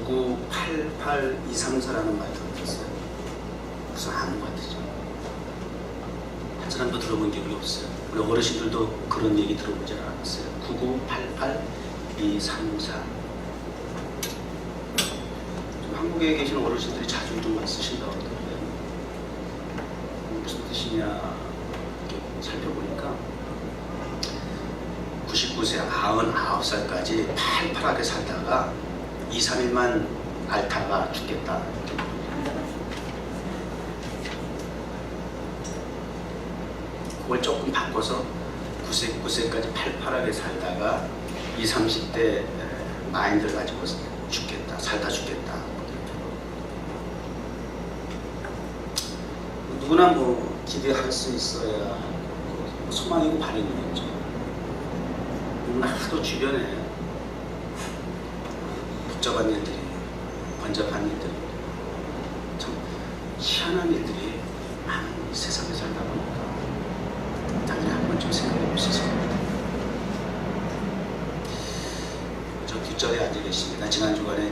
9988234라는 말 들어봤어요? 무슨 아는 것 같으죠? 한 사람도 들어본 기억이 없어요. 우리 어르신들도 그런 얘기 들어보지 않았어요. 9988234. 한국에 계신 어르신들이 자주 좀 쓰신다고 그러던데 무슨 뜻이냐 이렇게 살펴보니까 99세, 99살까지 팔팔하게 살다가 2, 3일만 앓다가 죽겠다. 그걸 조금 바꿔서 9세까지 팔팔하게 살다가 20, 30대 마인드를 가지고 죽겠다. 살다 죽겠다. 누구나 뭐 기대할 수 있어야 소망이고 바람이겠죠. 누구나 하도 주변에 복잡한 일들이, 번잡한 일들이, 참 희한한 일들이 많은 세상에 살다 보니까 당연히 한 번쯤 생각해 볼 수 있을 겁니다. 저 뒷자리에 앉아 계십니다. 지난 주간에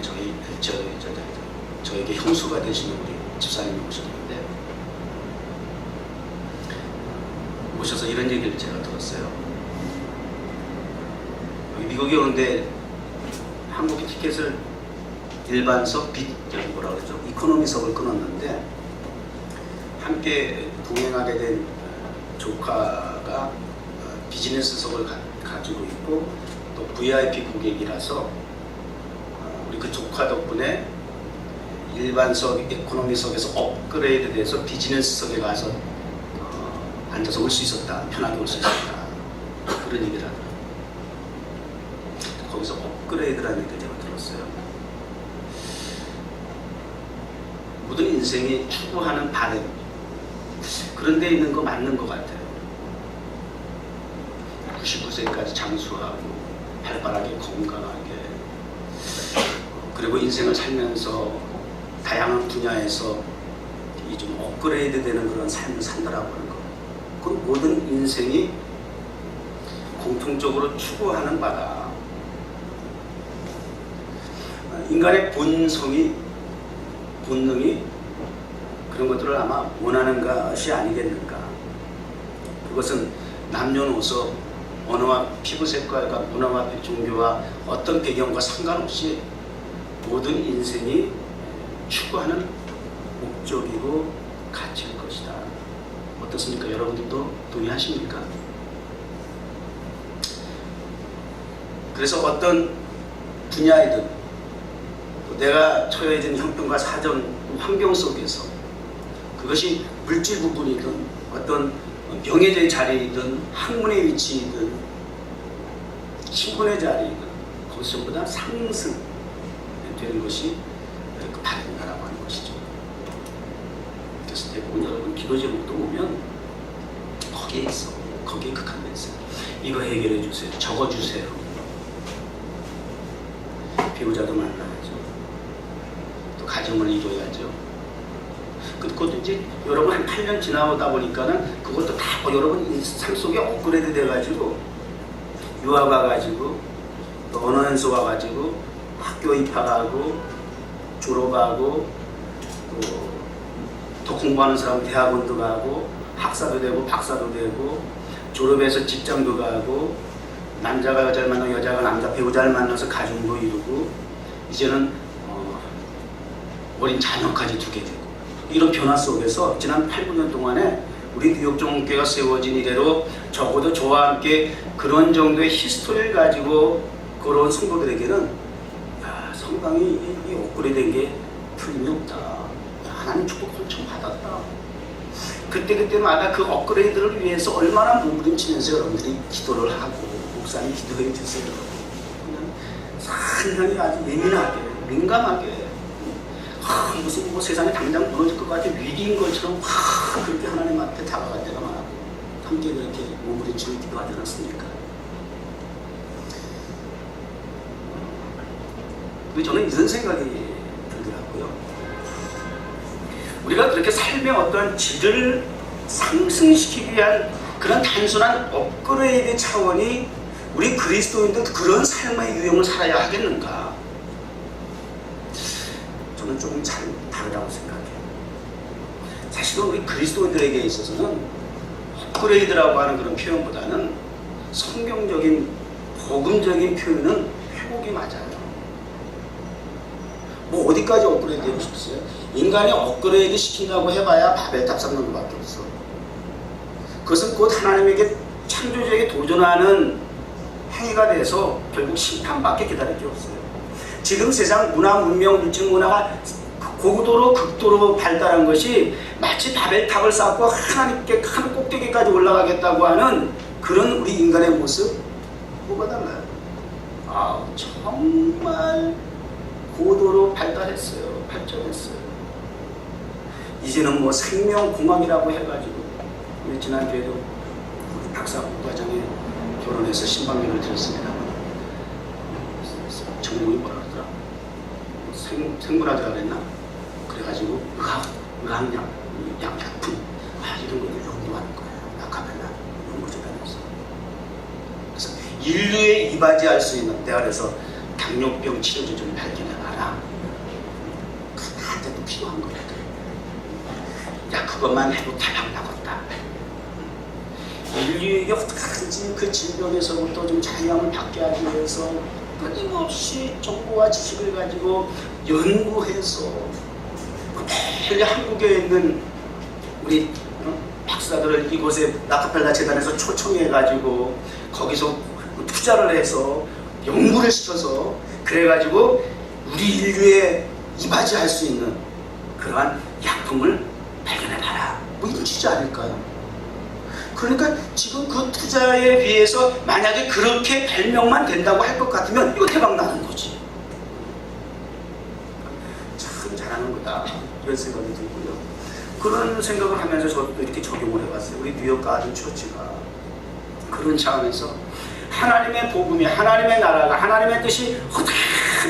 저에게 형수가 되시는 우리 집사님이 오셨는데 오셔서 이런 얘기를 제가 들었어요. 미국에 오는데 한국의 티켓을 일반석, 뭐라 그러죠? 이코노미석을 끊었는데 함께 동행하게 된 조카가 비즈니스석을 가지고 있고 또 VIP 고객이라서 우리 그 조카 덕분에 일반석, 이코노미석에서 업그레이드 돼서 비즈니스석에 가서 앉아서 올 수 있었다. 편하게 올 수 있었다. 그런 얘기를 하더라고요. 거기서 업그레이드라는 얘기를 제가 들었어요. 모든 인생이 추구하는 바램 그런 데 있는 거 맞는 것 같아요. 99세까지 장수하고 활발하게 건강하게 그리고 인생을 살면서 다양한 분야에서 이 좀 업그레이드 되는 그런 삶을 산다라고 하는 거. 그 모든 인생이 공통적으로 추구하는 바다. 인간의 본능이 그런 것들을 아마 원하는 것이 아니겠는가. 그것은 남녀노소, 언어와 피부색깔과 문화와 종교와 어떤 배경과 상관없이 모든 인생이 추구하는 목적이고 가치일 것이다. 어떻습니까? 여러분들도 동의하십니까? 그래서 어떤 분야이든 내가 처해진 형편과 사정, 환경 속에서 그것이 물질 부분이든 어떤 명예의 자리이든 학문의 위치이든 신분의 자리이든 그것이 전부 다 상승되는 것이 바른다라고 하는 것이죠. 그래서 대부분 여러분 기도 제목도 보면 거기에 있어. 거기에 극한돼 있어요. 이거 해결해 주세요. 적어 주세요. 배우자도 만나야죠. 또 가정을 이루어야죠. 그것도 이제 여러분 한 8년 지나오다 보니까는 그것도 다 여러분 삶 속에 업그레이드 돼가지고 유학 와가지고 또 언어 연수 와가지고 학교 입학하고 졸업하고 또 더 공부하는 사람은 대학원도 가고 학사도 되고 박사도 되고 졸업해서 직장도 가고 남자가 여자를 만나고 여자가 남자 배우자를 만나서 가정도 이루고 이제는 어린 자녀까지 두게 되고 이런 변화 속에서 지난 8, 9년 동안에 우리 뉴욕종교회가 세워진 이래로 적어도 저와 함께 그런 정도의 히스토리를 가지고 걸어온 성도들에게는 상당히 이 업그레이드된 게 틀림이 없다. 하나님 축복 엄청 받았다. 그때마다 그 업그레이드를 위해서 얼마나 몸부림치면서 여러분들이 기도를 하고 목사님 기도해 주세요. 그냥 상당히 아주 예민하게 민감하게 무슨 뭐 세상에 당장 무너질 것 같은 위기인 것처럼 그렇게 하나님 앞에 다가갈 때가 많았고 함께 그렇게 몸부림치고 기도하지 않았습니까? 저는 이런 생각이 들더라고요. 우리가 그렇게 삶의 어떤 질을 상승시키기 위한 그런 단순한 업그레이드 차원이 우리 그리스도인도 그런 삶의 유형을 살아야 하겠는가? 저는 조금 잘 다르다고 생각해요. 사실은 우리 그리스도인들에게 있어서는 업그레이드라고 하는 그런 표현보다는 성경적인 복음적인 표현은 회복이 맞아요. 뭐 어디까지 업그레이드 되고 싶으세요? 인간이 업그레이드 시킨다고 해봐야 바벨탑 쌓는 것밖에 없어. 그것은 곧 하나님에게 창조주에게 도전하는 행위가 돼서 결국 심판밖에 기다릴 게 없어요. 지금 세상 문화, 문명, 물질 문화가 고도로 극도로 발달한 것이 마치 바벨탑을 쌓고 하나님께 큰 꼭대기까지 올라가겠다고 하는 그런 우리 인간의 모습 뭐가 달라요? 아, 정말 고도로 발달했어요. 발전했어요. 이제는 뭐 생명공학이라고 해가지고 우리 지난주에도 우리 박사 부과장이 결혼해서 신방문을 드렸습니다. 전공이 뭐라 그러더라? 생물학이라 그랬나? 그래가지고 의학약, 약품 이런 걸 연구하는 거예요. 아카펠라 연구소단에서. 그래서 인류에 이바지할 수 있는, 내가 그래서 당뇨병 치료제 좀 발견해봐라. 나한테도 필요한 거야. 야, 그것만 해도 대박 나겠다. 인류에게 어떻게든지 그 질병에서부터 좀 자유함을 받게 하기 위해서 끊임없이 정보와 지식을 가지고 연구해서 매일 한국에 있는 우리 박사들을 이곳에 라카펠라 재단에서 초청해가지고 거기서 투자를 해서 연구를 시켜서 그래가지고 우리 인류에 이바지할 수 있는 그러한 약품을 발견해봐라. 뭐 이런 취지 아닐까요? 그러니까 지금 그 투자에 비해서 만약에 그렇게 발명만 된다고 할 것 같으면 이거 대박 나는 거지. 참 잘하는 거다. 이런 생각이 들고요. 그런 생각을 하면서 저도 이렇게 적용을 해봤어요. 우리 뉴욕 가든 처치가 그런 차원에서 하나님의 복음이, 하나님의 나라가, 하나님의 뜻이 어떻게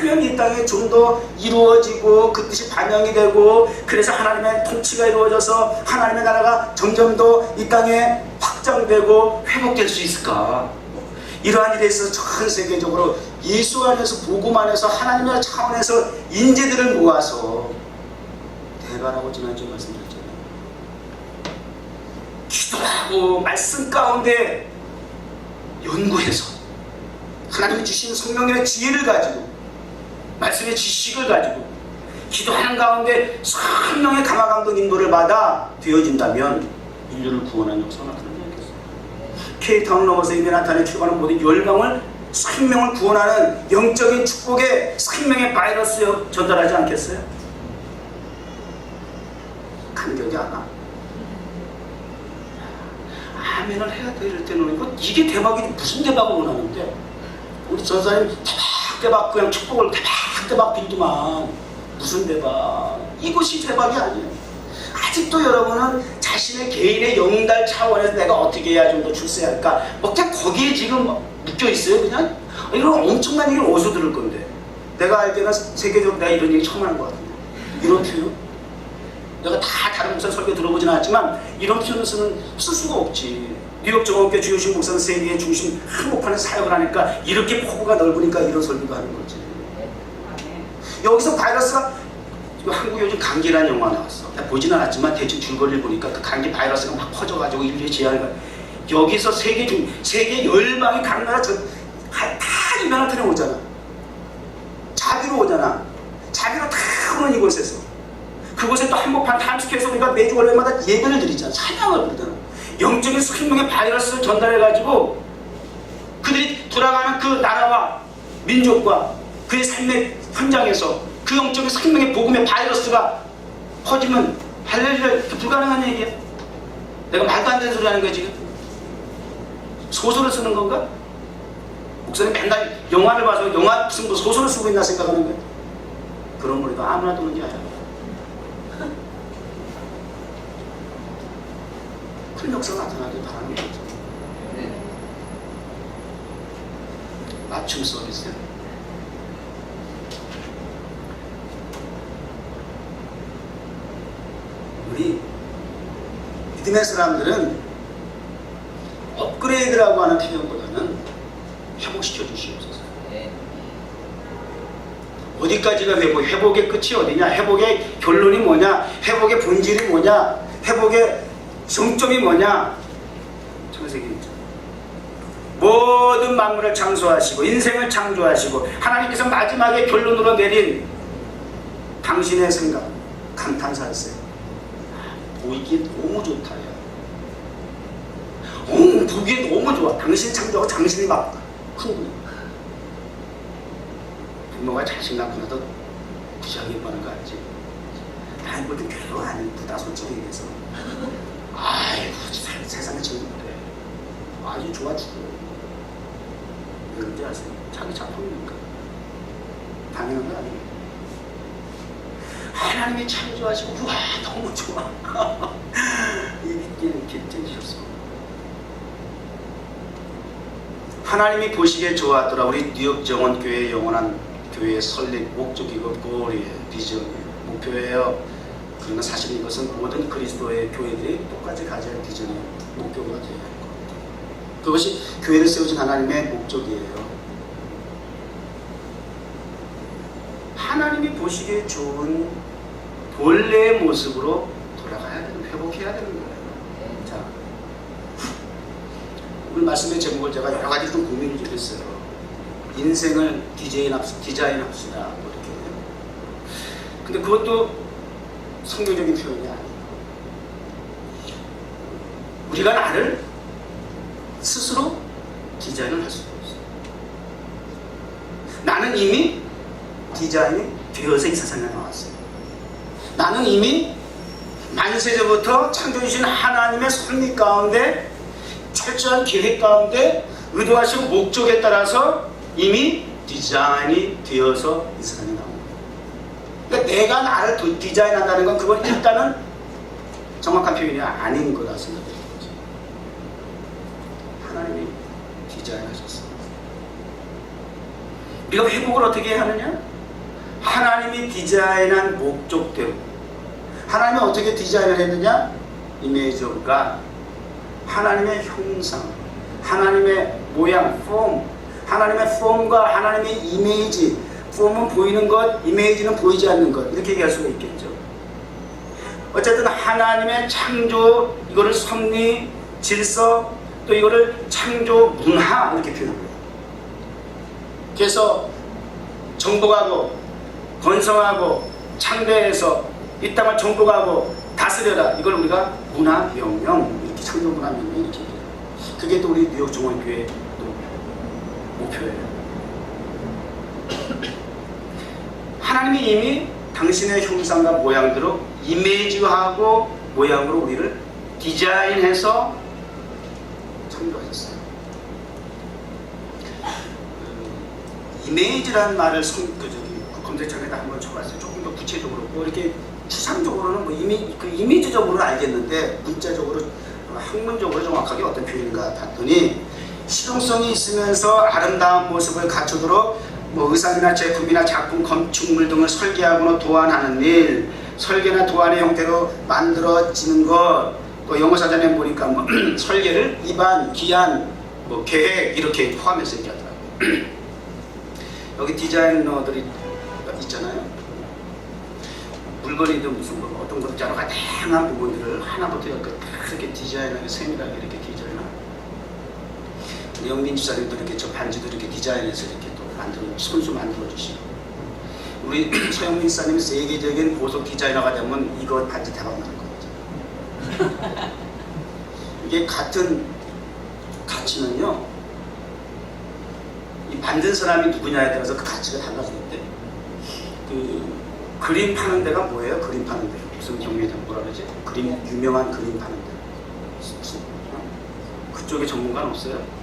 하면 이 땅에 좀 더 이루어지고 그 뜻이 반영이 되고 그래서 하나님의 통치가 이루어져서 하나님의 나라가 점점 더 이 땅에 확장되고 회복될 수 있을까? 이러한 일에 있어서 전 세계적으로 예수 안에서, 복음 안에서, 하나님의 차원에서 인재들을 모아서 대가라고 지난주에 말씀드렸잖아요. 기도하고 말씀 가운데 연구해서 하나님이 주신 성령의 지혜를 가지고 말씀의 지식을 가지고 기도하는 가운데 성령의 감화감동 인도를 받아 되어진다면 인류를 구원하는 역사가 나타나지 않겠어요? 케이타운을 넘어서 이베나탄에 출발하는 모든 열방을 생명을 구원하는 영적인 축복의 생명의 바이러스 전달하지 않겠어요? 감격이 안 와. 아멘을 해야 될 때는 이게 대박이 무슨 대박을 원하는데 우리 전사님 대박 그냥 축복을 대박 빌더만 무슨 대박. 이것이 대박이 아니에요. 아직도 여러분은 자신의 개인의 영달 차원에서 내가 어떻게 해야 좀 더 출세할까 뭐 그냥 거기에 지금 묶여 있어요. 그냥 이런 엄청난 얘기를 어디서 들을 건데. 내가 알기에는 세계적으로 내가 이런 얘기 처음 하는 것 같은데 이런 표현 내가 다 다른 목사 설교 들어보진 않았지만 이런 표현을 쓸 수가 없지. 뉴욕 정원교회 주요신 목사는 세계의 중심 한복판에서 사역을 하니까 이렇게 폭우가 넓으니까 이런 설교도 하는 거지. 여기서 바이러스가 한국에 요즘 감기라는 영화 나왔어. 보진 않았지만 대충 줄거리를 보니까 그 감기 바이러스가 막 퍼져가지고 인류의 재앙이 여기서 세계 열방이 각 나라 다 이베나탄에 오잖아. 자비로 오잖아. 자비로 다 오는 이곳에서 그곳에 또 한복판 타임스퀘어에서 우리가 매주 월요일마다 예배를 드리잖아. 찬양을 부르잖아. 영적인 생명의 바이러스를 전달해가지고 그들이 돌아가는 그 나라와 민족과 그의 삶의 현장에서 그 영적인 생명의 복음의 바이러스가 퍼지면 할렐루야 불가능한 얘기야. 내가 말도 안 되는 소리 하는 거야 지금. 소설을 쓰는 건가? 목사님 맨날 영화를 봐서 영화 무슨 뭐 소설을 쓰고 있나 생각하는 거야. 그런 머리도 아무나 도는 게 아니야. 큰 역사가 나타나길 바라는 거죠. 맞춤 서비스. 우리 믿음의 사람들은 업그레이드라고 하는 표현보다는 회복시켜 주시옵소서. 어디까지가 회복? 회복의 끝이 어디냐? 회복의 결론이 뭐냐? 회복의 본질이 뭐냐? 회복의 정점이 뭐냐? 창세기 1장. 모든 만물을 창조하시고 인생을 창조하시고 하나님께서 마지막에 결론으로 내린 당신의 생각, 감탄사였어요. 보이기에 너무 좋다. 보기에 너무 좋아. 당신이 창조하고 당신이 막 흥분해. 부모가 자식 낳고 나도 부시하게 보는 거 알지? 난 뭐든 별로 안 이쁘다 솔직히 얘기해서. 아이고 세상에 제일 못해. 아주 좋아 죽어. 왜 그런지 아세요? 자기 작품이니까. 당연한 거 아니에요. 하나님이 창조하시고 우와 너무 좋아. 이렇게 찢으셨어. 하나님이 보시기에 좋았더라. 우리 뉴욕 정원교회의 영원한 교회의 설립 목적이고 골이에요. 비전이에요. 목표예요. 그러나 사실 이것은 모든 그리스도의 교회들이 똑같이 가져야 할 비전이에요. 목표가 되어야 할 겁니다. 그것이 교회를 세우신 하나님의 목적이에요. 하나님이 보시기에 좋은 본래의 모습으로 돌아가야 되는, 회복해야 되는 거예요. 자, 오늘 말씀의 제목을 제가 여러 가지 좀 고민을 좀 했어요. 인생을 디자인합시다. 뭐 이렇게. 근데 그것도 성경적인 표현이 아니에요. 우리가 나를 스스로 디자인을 할 수가 없어요. 나는 이미 디자인이 되어서 이 세상에 나왔어요. 나는 이미 만세전부터 창조주신 하나님의 섭리 가운데 철저한 계획 가운데 의도하시고 목적에 따라서 이미 디자인이 되어서 이 세상에 나온 거예요. 그러니까 내가 나를 디자인한다는 건 그건 일단은 정확한 표현이 아닌 거라 생각해요. 하나님이 디자인하셨어요. 우리가 회복을 어떻게 하느냐? 하나님이 디자인한 목적대로. 하나님이 어떻게 디자인을 했느냐? 이미지 오브 갓. 하나님의 형상, 하나님의 모양, 폼, 하나님의 폼과 하나님의 이미지. 폼은 보이는 것, 이미지는 보이지 않는 것. 이렇게 얘기할 수가 있겠죠. 어쨌든 하나님의 창조, 이거를 섭리, 질서, 또 이거를 창조 문화 이렇게 표현합니다. 그래서 정복하고 건성하고 창대해서 이 땅을 정복하고 다스려라. 이걸 우리가 문화명령, 이렇게 창조 문화명령 이렇게 얘기해요. 그게 또 우리 뉴욕 정원교회의 목표예요. 하나님이 이미 당신의 형상과 모양대로 이미지하고 모양으로 우리를 디자인해서 창조하셨어요. 이미지라는 말을 검색창에다 한번 쳐봤어요. 조금 더 구체적으로 뭐 이렇게 추상적으로는 뭐 이미지적으로는 알겠는데 문자적으로 학문적으로 정확하게 어떤 표현인가 봤더니 실용성이 있으면서 아름다운 모습을 갖추도록 뭐 의상이나 제품이나 작품, 건축물 등을 설계하거나 도안하는 일, 설계나 도안의 형태로 만들어지는 것, 또 영어 사전에 보니까 뭐 설계를 입안, 기한, 뭐 계획 이렇게 포함해서 얘기하더라고요. 여기 디자이너들이 있잖아요. 물건이든 무슨 뭐 어떤 것도 여러 가지 다양한 부분들을 하나부터 열까지 다 이렇게 디자인하게 세밀하게 이렇게 디자인하고, 영민 지사님도 이렇게 저 반지도 이렇게 디자인해서 이렇게 또 만들어 손수 만들어 주시고, 우리 서영민 지사님이 세계적인 보석 디자이너가 되면 이거 반지 대박 나는 거죠. 이게 같은 가치는요, 이 만든 사람이 누구냐에 따라서 그 가치가 달라지는데, 그 그림 파는 데가 뭐예요? 그림 파는 데 무슨 경매장 뭐라 그러지? 그림 유명한 그림 파는 데 그쪽에 전문가는 없어요?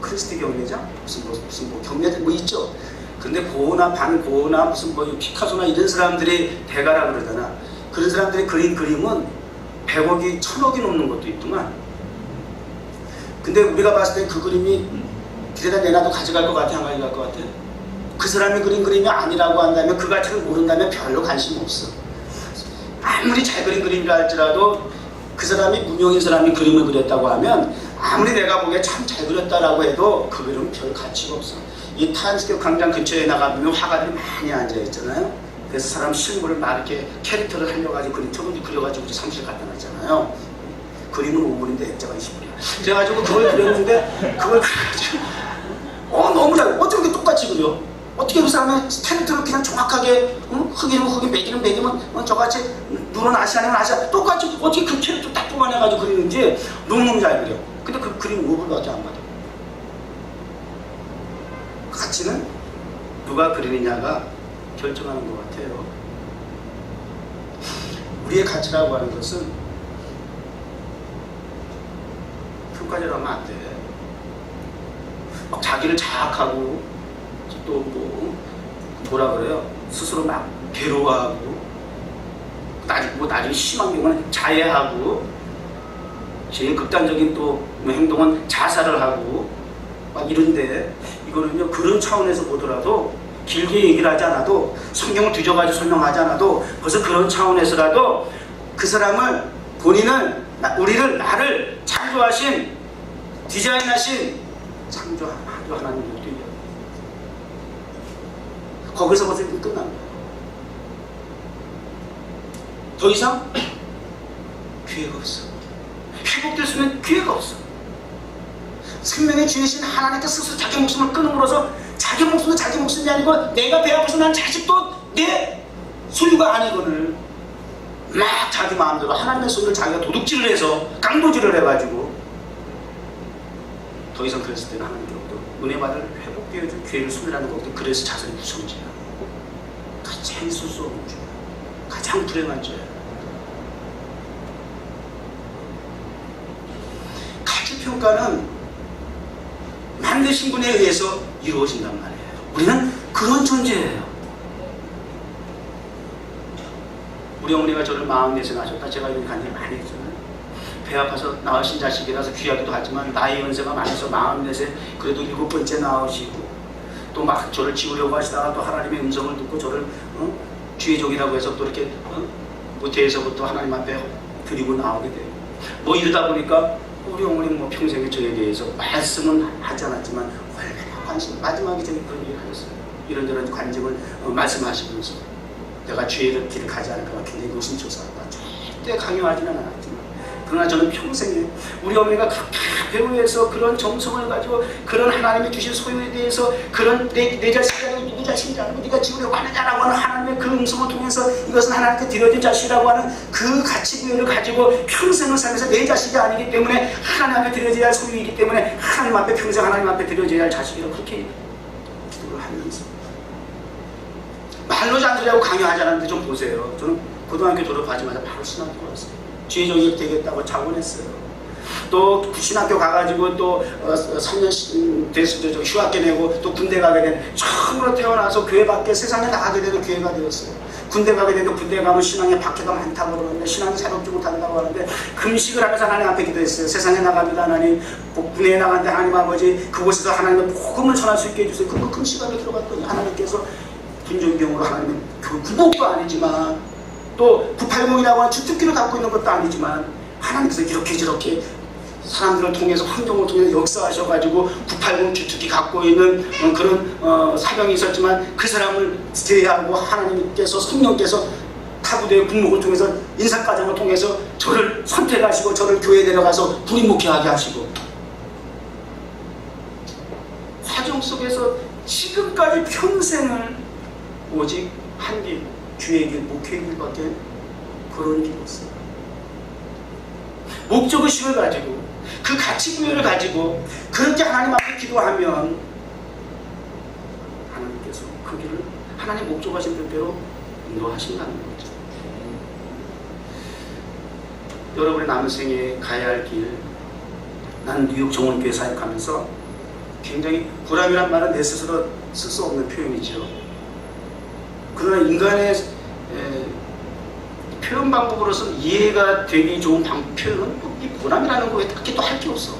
크리스티 경매장? 무슨 뭐 경매장 뭐 있죠? 근데 고흐나 반 고흐나 무슨 뭐 피카소나 이런 사람들이 대가라 그러잖아. 그런 사람들이 그린 그림은 100억이 1000억이 넘는 것도 있더만. 근데 우리가 봤을 때 그 그림이 길에다 내놔도 가져갈 것 같아? 안 가져갈 것 같아? 그 사람이 그린 그림이 아니라고 한다면, 그 가치를 모른다면 별로 관심 없어. 아무리 잘 그린 그림이라 할지라도 그 사람이 무명인 사람이 그림을 그렸다고 하면 아무리 내가 보기에 참 잘 그렸다라고 해도 그 그림은 별 가치가 없어. 이 타임스퀘어 광장 근처에 나가보면 화가들이 많이 앉아있잖아요. 그래서 사람 실물을 막 이렇게 캐릭터를 살려가지고 그림처럼 그려가지고 우리 사무실 갖다 놨잖아요. 그림은 5분인데 액자가 20분이야. 그래가지고 그걸 그렸는데 그걸 그려가지고 너무 잘 어떻게 똑같이 그려? 어떻게 그 사람의 캐릭터를 그냥 정확하게 흑이면 흑이 백이면 백이면 저같이 눈은 아시아면 아시아 똑같이 어떻게 그 캐릭터 딱 뽑아내가지고 그리는지 너무너무 잘 그려. 근데 그 그림 5분밖에 안 받아. 가치는 누가 그리느냐가 결정하는 것 같아요. 우리의 가치라고 하는 것은 평가절하 하면 안 돼. 막 자기를 자학하고 또 뭐라 그래요? 스스로 막 괴로워하고 나중에 심한 경우는 자해하고 제일 극단적인 또 행동은 자살을 하고 막 이런데 이거는요 그런 차원에서 보더라도 길게 얘기를 하지 않아도 성경을 뒤져가지고 설명하지 않아도 벌써 그런 차원에서라도 그 사람을 본인은 나를 창조하신 디자인하신 창조하는 하나님을 느끼게 거기서 벌써 끝난 거예요. 더 이상 기회가 없어. 회복될 수 있는 기회가 없어. 생명의 주이신 하나님께 스스로 자기 목숨을 끊음으로써 자기 목숨은 자기 목숨이 아니고 내가 배 아파서 난 자식도 내 소유가 아니거늘 막 자기 마음대로 하나님의 손을 자기가 도둑질을 해서 강도질을 해가지고 더 이상 그랬을 때는 하나님께로부터 은혜 받을 회복되어줄 기회를 소멸하는 것도 그래서 자선이 무성지야. 가장 있을 수 없는 죄야. 가장 불행한 죄야. 가치평가는 만드신 분에 의해서 이루어진단 말이에요. 우리는 그런 존재예요. 우리 어머니가 저를 44세 낳으셨다. 제가 이런 간증을 많이 했잖아요. 배 아파서 낳으신 자식이라서 귀하기도 하지만 나이 연세가 많아서 44세 그래도 7번째 낳으시고 또 막 저를 지우려고 하시다가 또 하나님의 음성을 듣고 저를 주의종이라고 해서 또 이렇게 무태에서부터 하나님 앞에 드리고 나오게 돼요. 뭐 이러다 보니까 우리 어머니는 뭐 평생에 저에 대해서 말씀은 하지 않았지만 얼마나 관심 마지막에 저는 그런 얘기를 하셨어요. 이런저런 관심을 말씀하시면서 내가 죄를 길을 가지 않을까 굉장히 노심초사하고 절대 강요하지는 않았지만 그러나 저는 평생에 우리 어머니가 배우에서 그런 정성을 가지고 그런 하나님이 주신 소유에 대해서 그런 내 자식이 아니고 누구 자식이 아니고 네가 지우려고 하느냐라고 하는 하나님의 그 음성을 통해서 이것은 하나님께 드려진 자식이라고 하는 그 가치구현을 가지고 평생을 살면서 내 자식이 아니기 때문에 하나님 앞에 드려져야 할 소유이기 때문에 하나님 앞에 평생 하나님 앞에 드려져야 할 자식이라고 그렇게 기도를 하면서 말로 잔소리하고 강요하지 않았는데 좀 보세요. 저는 고등학교 졸업하자마자 바로 신학교 갔어요. 주의종이 되겠다고 자원했어요. 또 신학교 가가지고 또 3년 됐을 때 휴학계 내고 또 군대 가게 된 처음으로 태어나서 교회 밖에 세상에 나가게 되는 기회가 되었어요. 군대 가게 되고 군대 가면 신앙의 박해가 많다고 그러는데 신앙이 새롭지 못한다고 하는데 금식을 하면서 하나님 앞에 기도했어요. 세상에 나갑니다 하나님. 군대에 나갔는데 하나님 아버지 그곳에서 하나님의 복음을 전할 수 있게 해주세요. 그 금식안에 들어갔더니 하나님께서 분전병으로 하나님은 그 구복도 아니지만 또 980이라고 하는 주특기를 갖고 있는 것도 아니지만 하나님께서 이렇게 저렇게 사람들을 통해서 환경을 통해서 역사하셔가지고 980 주특기 갖고 있는 그런 사명이 있었지만 그 사람을 제외하고 하나님께서 성령께서 타부대의 군목을 통해서 인사과정을 통해서 저를 선택하시고 저를 교회에 데려가서 군인 목회하게 하시고 과정 속에서 지금까지 평생을 오직 한 길, 주의 길, 목회의 길밖에 그런 길이 없어요. 목적의식을 가지고 그 가치구현을 가지고 그렇게 하나님 앞에 기도하면 하나님께서 그 길을 하나님 목적하신 뜻대로 인도하신다는 거죠. 여러분의 남은 생에 가야 할 길, 나는 뉴욕 정원교회 사역하면서 굉장히 불안이란 말은 내 스스로 쓸 수 없는 표현이죠. 그러나 인간의 표현 방법으로서는 이해가 되기 좋은 표현은 이 보람이라는 거에 딱히 또 할 게 없어.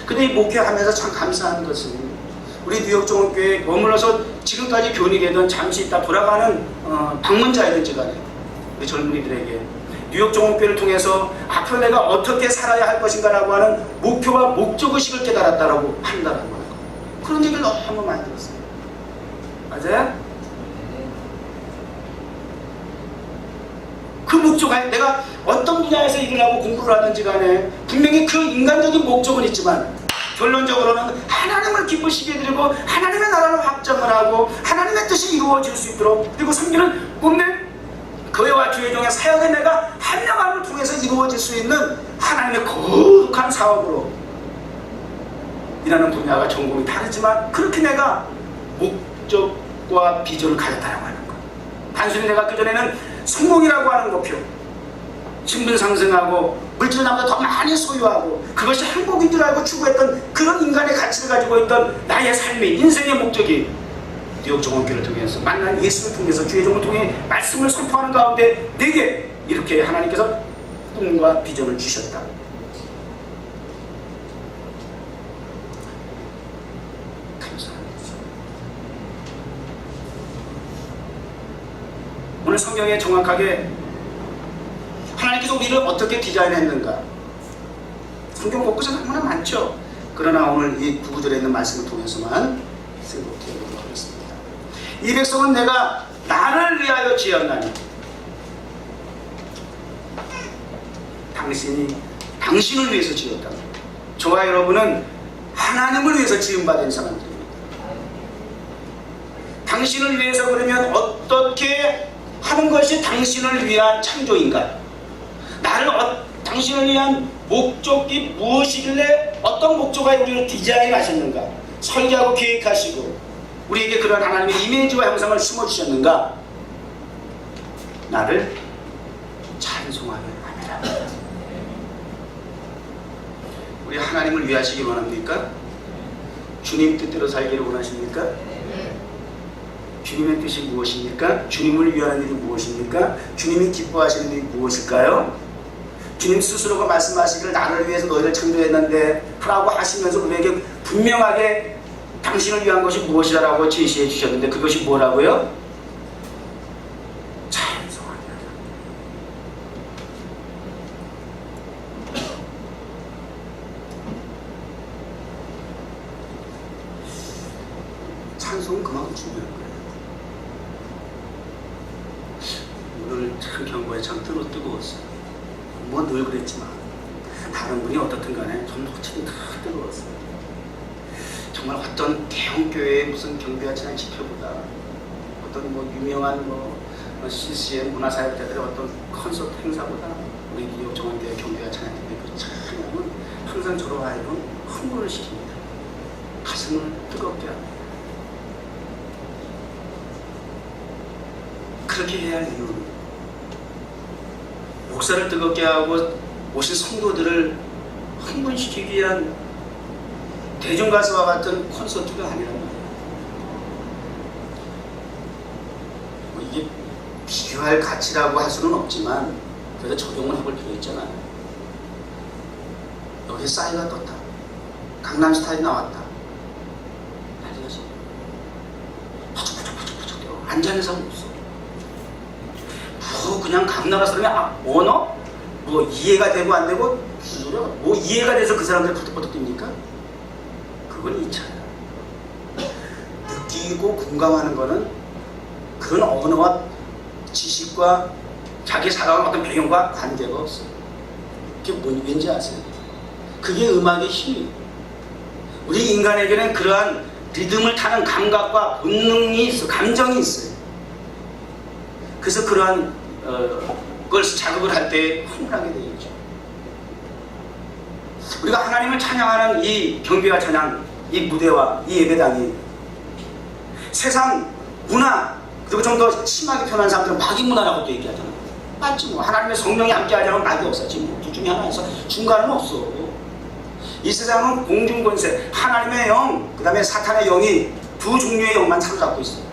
근데 이 목회하면서 참 감사한 것은 우리 뉴욕 정원교회에 머물러서 지금까지 교훈이 되던 잠시 있다 돌아가는 방문자이든지 간에 우리 젊은이들에게 뉴욕 정원교회를 통해서 앞으로 내가 어떻게 살아야 할 것인가라고 하는 목표와 목적의식을 깨달았다라고 한다는 거예요. 그런 얘기를 너무 많이 들었어요. 맞아요? 그 목적을 내가 어떤 분야에서 일을 하고 공부를 하든지 간에 분명히 그 인간적인 목적은 있지만 결론적으로는 하나님을 기쁘시게 드리고 하나님의 나라를 확장을 하고 하나님의 뜻이 이루어질 수 있도록 그리고 섬기는 꿈의 교회와 주의종의 사역에 내가 한 명 하나를 통해서 이루어질 수 있는 하나님의 거룩한 사업으로 일하는 분야가 전공이 다르지만 그렇게 내가 목적과 비전을 가졌다라고 하는 것. 단순히 내가 그전에는 성공이라고 하는 목표, 신분 상승하고 물질을 나보다 더 많이 소유하고 그것이 행복인 줄 알고 추구했던 그런 인간의 가치를 가지고 있던 나의 삶이 인생의 목적이 뉴욕 정원교를 통해서 만난 예수를 통해서 주의 종을 통해 말씀을 선포하는 가운데 내게 이렇게 하나님께서 꿈과 비전을 주셨다. 감사합니다. 오늘 성경에 정확하게 하나님께서 우리를 어떻게 디자인했는가 성경 곳곳에 너무나 많죠. 그러나 오늘 이 9구절에 있는 말씀을 통해서만 생각해 보도록 하겠습니다. 이 백성은 내가 나를 위하여 지었나니 당신을 위해서 지었다. 저와 여러분은 하나님을 위해서 지음받은 사람들입니다. 당신을 위해서 그러면 어떻게 하는 것이 당신을 위한 창조인가? 당신을 위한 목적이 무엇이길래 어떤 목적과 우리를 디자인하셨는가? 설계하고 계획하시고 우리에게 그런 하나님의 이미지와 형상을 심어주셨는가? 나를 찬송하게 하느라. 우리 하나님을 위하시길 원합니까? 주님 뜻대로 살기를 원하십니까? 주님의 뜻이 무엇입니까? 주님을 위하는 일이 무엇입니까? 주님이 기뻐하시는 일이 무엇일까요? 주님 스스로가 말씀하시기를 나를 위해서 너희를 창조했는데 라고 하시면서 우리에게 분명하게 당신을 위한 것이 무엇이라고 제시해 주셨는데 그것이 뭐라고요? 찬송하게 하라. 찬송은 그만큼 중요한 거예요. 오늘 참 경고에 참 뜨거웠어요. 뭐 늘 그랬지만 다른 분이 어떻든 간에 저는 확실히 다 뜨거웠어요. 정말 어떤 대형교회의 무슨 경비와 찬양 집회보다 어떤 뭐 유명한 CCM 문화사역자들의 어떤 콘서트 행사보다 우리 뉴욕 정원교회 경비와 찬양팀의 그 찬양은 항상 저로 하여금 흥분을 시킵니다. 가슴을 뜨겁게 합니다. 그렇게 해야 할 이유는 목사를 뜨겁게 하고 오신 성도들을 흥분시키기 위한 대중가수와 같은 콘서트가 아니란 말이에요. 이게 비교할 가치라고 할 수는 없지만 그래도 적용을 해볼 필요 있잖아요. 여기 싸이가 떴다. 강남스타일이 나왔다. 난리가지. 퍼쩍퍼쩍 앉아있는 사람 없어. 그냥 각 나라 사람이 언어? 뭐 이해가 되고 안 되고 무슨 소리야? 뭐 이해가 돼서 그 사람들이 퍼뜩퍼뜩 뜁니까? 그건 2차야. 느끼고 공감하는 거는 그런 언어와 지식과 자기 살아온 어떤 배경과 관계가 없어요. 그게 왠지 아세요? 그게 음악의 힘이에요. 우리 인간에게는 그러한 리듬을 타는 감각과 본능이 있어, 감정이 있어요. 그래서 그러한 그걸 작업을 할 때 흥분하게 되어 있죠. 우리가 하나님을 찬양하는 이 경배와 찬양, 이 무대와 이 예배당이 세상 문화 그리고 좀 더 심하게 표현한 사람들은 마귀 문화라고도 얘기하잖아요. 맞지 뭐. 하나님의 성령이 함께하자면 마귀 없어. 지금 둘 중에 하나에서 중간은 없어. 이 세상은 공중권세, 하나님의 영, 그 다음에 사탄의 영이 두 종류의 영만 사로잡고 있어요.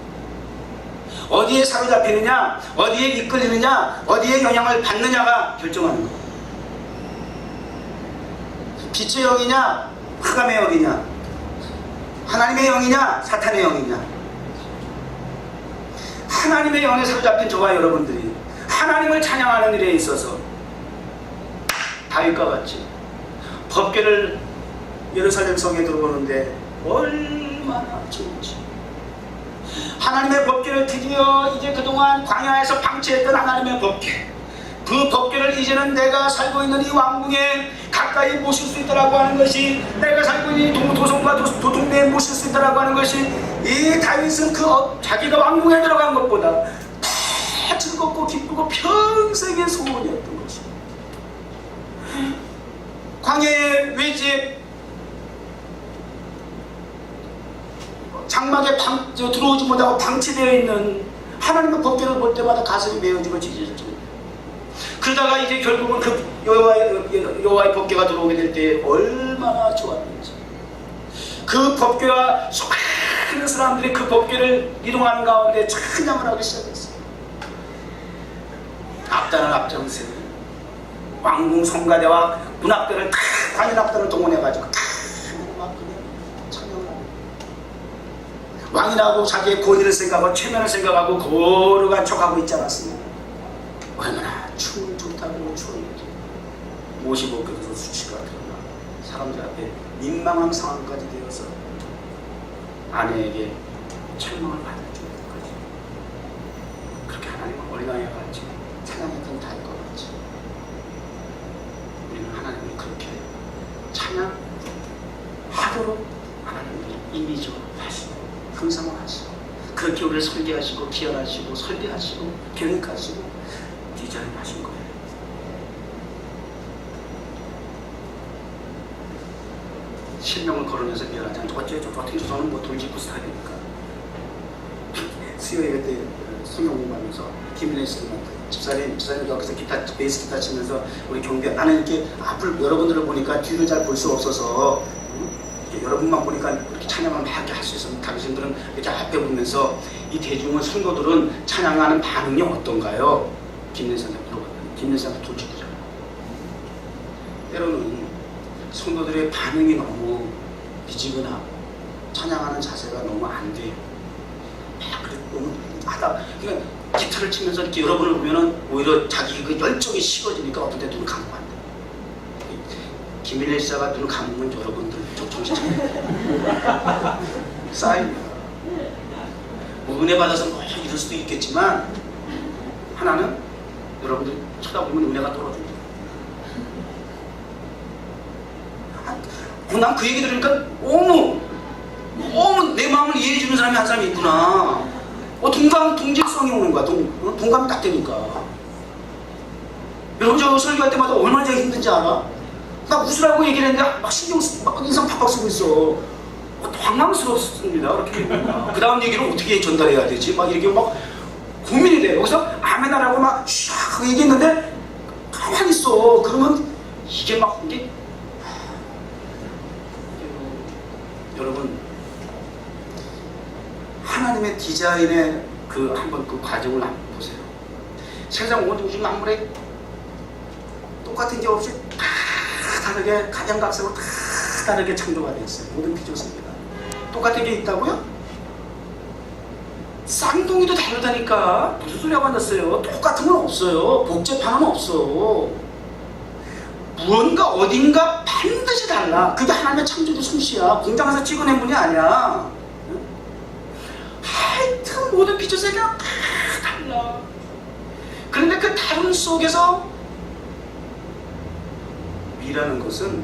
어디에 사로잡히느냐, 어디에 이끌리느냐, 어디에 영향을 받느냐가 결정하는 거예요. 빛의 영이냐, 흑암의 영이냐, 하나님의 영이냐, 사탄의 영이냐. 하나님의 영에 사로잡힌 저와 여러분들이 하나님을 찬양하는 일에 있어서 다윗과 같이 법궤를 예루살렘 성에 들어오는데 얼마나 좋은지 하나님의 법궤를 드디어 이제 그동안 광야에서 방치했던 하나님의 법궤, 그 법궤를 이제는 내가 살고 있는 이 왕궁에 가까이 모실 수 있다라고 하는 것이, 내가 살고 있는 이 도성과 도동네에 모실 수 있다라고 하는 것이, 이 다윗은 자기가 왕궁에 들어간 것보다 더 즐겁고 기쁘고 평생의 소원이었던 것입니다. 광야의 외지에 장막에 들어오지 못하고 방치되어 있는 하나님의 법궤를 볼 때마다 가슴이 메어지고 찢어졌죠. 그러다가 이제 결국은 그 여호와의 법궤가 들어오게 될 때 얼마나 좋았는지, 그 법궤와 수많은 사람들이 그 법궤를 이동하는 가운데 찬양을 하기 시작했어요. 앞단은 앞장세, 왕궁 성가대와 문악대를 관인 악단을 동원해가지고 막 찬양을 하고, 왕이라고 자기의 권위를 생각하고 체면을 생각하고 거룩한 척하고 있지 않았습니까? 얼마나 춤을 좋다고 추었는지. 55교에서 수치가 드러나 사람들 앞에 민망한 상황까지 되어서 아내에게 책망을 받을 정도까지, 그렇게 하나님을 어린아이와 같이 찬양했던 다윗과 같이 우리는 하나님을 그렇게 찬양하도록 하나님을 이미지화하시고 형상화하시고, 그렇게 우리를 설계하시고 기원하시고 설계하시고 계획하시고 디자인하신 거예요. 실명을 거론해서 미안하지 않죠. 어떻게 저는 뭐 돌직구 스타일이니까. 수요예배 때 성경 공부하면서 김민혜 집사님 여기서 베이스 기타 치면서 우리 경비, 나는 이렇게 앞을 여러분들을 보니까 뒤를 잘 볼 수 없어서 여러분만 보니까 이렇게 찬양을 막 할 수 있으면 당신들은 이렇게 앞에 보면서 이 대중은 성도들은 찬양하는 반응이 어떤가요? 김민혜 선생님 물어봤더니 김민혜 선생님 돌직구잖아요. 때로는 성도들의 반응이 너무 미지근하고 찬양하는 자세가 너무 안 돼요. 그래 너무 하다, 그러니까 기타를 치면서 이렇게 여러분을 보면은 오히려 자기 그 열정이 식어지니까 어떤 때 눈을 감고 안 돼. 김일래 씨가 눈을 감으면 여러분들 좀 정신 차려. 쌓입니다. 뭐 은혜 받아서 뭐 이럴 수도 있겠지만, 하나는 여러분들 쳐다보면 은혜가 떨어집니다. 난 그 얘기 들으니까 너무 내 마음을 이해해 주는 사람이 한 사람이 있구나. 동질성이 오는 거야. 동감이 딱 되니까. 여러분, 저 설교할 때마다 얼마나 제가 힘든지 알아? 나 웃으라고 얘기를 했는데 막 인상 팍팍 쓰고 있어. 황망스럽습니다. 그렇게. 그 다음 얘기를 어떻게 전달해야 되지? 막 이렇게 막 고민이 돼. 여기서 아멘하라고 막 샥 얘기했는데 가만히 있어. 그러면 이게 막 이게 여러분, 하나님의 디자인의 한번 그 과정을 한번 보세요. 세상 온 우주 만물에 똑같은 게 없이 다 다르게, 각양각색으로 다 다르게 창조가 되어 있어요. 모든 피조세계가 똑같은 게 있다고요? 쌍둥이도 다르다니까. 무슨 소리 하고 앉았어요? 똑같은 건 없어요. 복잡한 건 없어. 무언가 어딘가 반드시 달라. 그게 하나님의 창조주 솜씨야. 공장에서 찍어낸 분이 아니야. 하여튼 모든 피조세계가 다 달라. 그런데 그 다름 속에서 미라는 것은,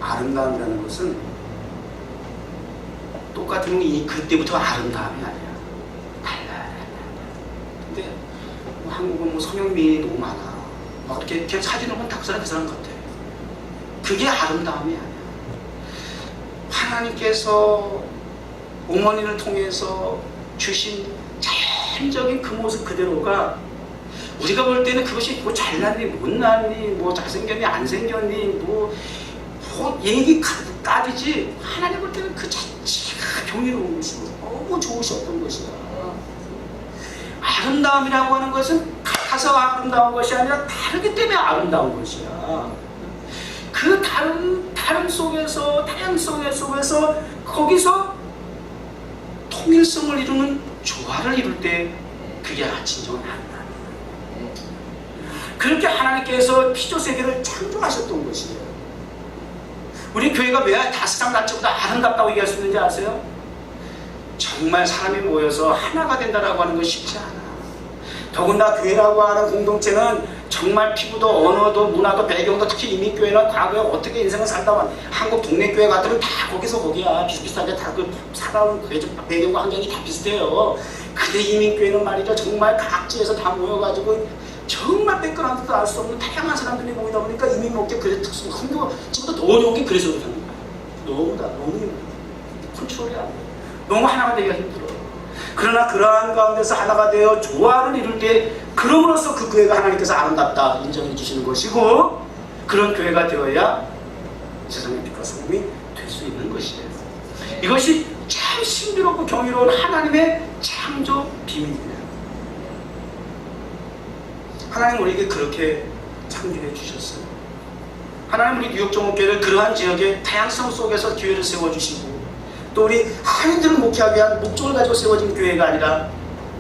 아름다움이라는 것은 똑같은 게 그때부터 아름다움이 아니야. 달라. 근데 뭐 한국은 뭐 성형미인이 너무 많아. 막 이렇게 그냥 사진을 보면 딱 그 사람 같아. 그게 아름다움이 아니야. 하나님께서 어머니를 통해서 주신 자연적인 그 모습 그대로가, 우리가 볼 때는 그것이 뭐 잘났니 못났니 뭐 잘생겼니 안 생겼니 뭐 얘기 까지지, 하나님 볼 때는 그 자체가 경이로운 것이고 너무 좋으셨던 것이야. 아름다움이라고 하는 것은 같아서 아름다운 것이 아니라 다르기 때문에 아름다운 것이야. 그 다름 속에서, 다양성 속에서, 거기서 통일성을 이루는 조화를 이룰 때 그게 진정한 아름다움이야. 그렇게 하나님께서 피조세계를 창조하셨던 것이에요. 우리 교회가 왜 다스상 자체보다 아름답다고 얘기할 수 있는지 아세요? 정말 사람이 모여서 하나가 된다라고 하는 건 쉽지 않아. 더군다나 교회라고 하는 공동체는 정말 피부도 언어도 문화도 배경도, 특히 이민교회는 과거에 어떻게 인생을 살다 와 한국 동네교회 같으면 다 거기서 거기야. 비슷비슷하게 다 그 살아온 배경과 환경이 다 비슷해요. 근데 이민교회는 말이죠, 정말 각지에서 다 모여가지고 정말 백그라운드도 알 수 없는 다양한 사람들이 모이다 보니까 이민 목적 그래서 특수 한교 지금도 더 어려운 게 그래서 그렇다는 거야. 너무 컨트롤이 안 돼. 너무 하나가 되기가 힘들어. 그러나 그러한 가운데서 하나가 되어 조화를 이룰 때 그럼으로써 그 교회가 하나님께서 아름답다 인정해 주시는 것이고, 그런 교회가 되어야 세상의 빛과 소금이 될 수 있는 것이에요. 이것이 참 신비롭고 경이로운 하나님의 창조 비밀이에요. 하나님 우리에게 그렇게 창조해 주셨어요. 하나님 우리 뉴욕 종목교회를 그러한 지역의 다양성 속에서 기회를 세워주시고, 또 우리 한인들을 목회하기 위한 목적을 가지고 세워진 교회가 아니라